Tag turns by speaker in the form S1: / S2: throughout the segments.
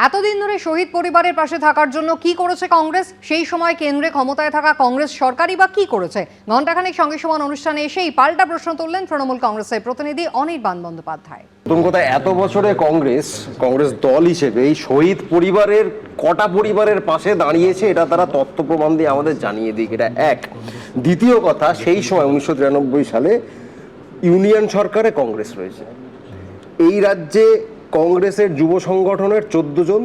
S1: এতদিন ধরে শহীদ পরিবারের পাশে থাকার জন্য কি করেছে কংগ্রেস? সেই সময় কেন্দ্রে ক্ষমতায় থাকা কংগ্রেস সরকারই বা কি করেছে? ঘণ্টাখানেক সঙ্গে সমান অনুষ্ঠানে এসেই পাল্টা প্রশ্ন তুললেন তৃণমূল কংগ্রেসের প্রতিনিধি অনির্বাণ বন্দ্যোপাধ্যায়।
S2: প্রথম কথা, এত বছরে কংগ্রেস দল হিসেবে এই শহীদ পরিবারের কটা পরিবারের পাশে দাঁড়িয়েছে এটা তারা তথ্য প্রমাণ দিয়ে আমাদের জানিয়ে দিক, এটা এক। দ্বিতীয় কথা, সেই সময় 1993 সালে ইউনিয়ন সরকারে কংগ্রেস রয়েছে। এই রাজ্যে কংগ্রেসের যুব সংগঠনের 14 জন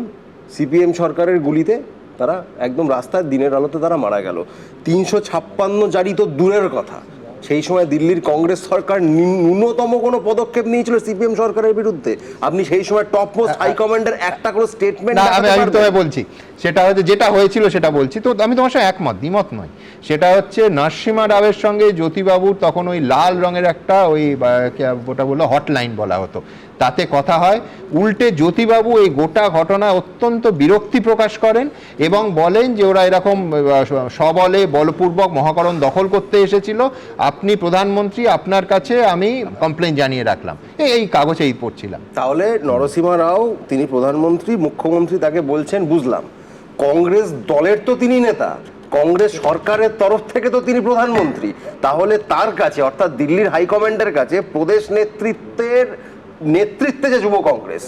S2: সিপিএম সরকারের গুলিতে তারা একদম রাস্তার দিনের আলোতে তারা মারা গেল। 356 জারি তো দূরের কথা, সেই সময় দিল্লির কংগ্রেস সরকার ন্যূনতম কোনো পদক্ষেপ নিয়েছিল সিপিএম সরকারের বিরুদ্ধে? আপনি সেই সময় টপ মোস্ট হাইকমান্ডের একটা করে স্টেটমেন্ট?
S3: আমি তোমায় বলছি, সেটা হচ্ছে যেটা হয়েছিল সেটা বলছি, তো আমি তোমার সঙ্গে দ্বিমত নয়। সেটা হচ্ছে নরসিমা রাওয়ের সঙ্গে জ্যোতিবাবুর তখন ওই লাল রঙের একটা ওটা বললো হটলাইন বলা হতো, তাতে কথা হয়। উল্টে জ্যোতিবাবু এই গোটা ঘটনা অত্যন্ত বিরক্তি প্রকাশ করেন এবং বলেন যে ওরা এরকম সবলে বলপূর্বক মহাকরণ দখল করতে এসেছিল, আপনি প্রধানমন্ত্রী, আপনার কাছে আমি কমপ্লেন জানিয়ে রাখলাম। এই কাগজেই পড়ছিলাম।
S2: তাহলে নরসিমা রাও তিনি প্রধানমন্ত্রী, মুখ্যমন্ত্রী তাকে বলছেন, বুঝলাম। কংগ্রেস দলের তো তিনি নেতা, কংগ্রেস সরকারের তরফ থেকে তো তিনি প্রধানমন্ত্রী। তাহলে তার কাছে, অর্থাৎ দিল্লির হাইকমান্ডের কাছে প্রদেশ নেতৃত্বে যে যুব কংগ্রেস,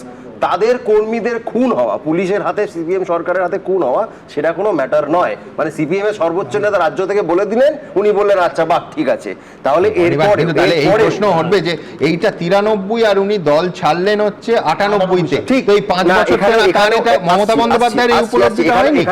S2: তাদের কর্মীদের খুন হওয়া, পুলিশের হাতে, সিপিএম সরকারের হাতে খুন হওয়া, সেটা কোনো ম্যাটার নয়। মানে সিপিএম এর সর্বোচ্চ নেতা রাজ্য থেকে বলে দিলেন, উনি বললেন আচ্ছা বাহ ঠিক আছে। তাহলে এরপরে
S3: এই প্রশ্ন উঠবে যে এইটা 93 আর উনি দল ছাড়লেন হচ্ছে 98-তে, ঠিক ওই 5 বছর মমতা বন্দ্যোপাধ্যায়ের এই উপলব্ধিটা হয়নি।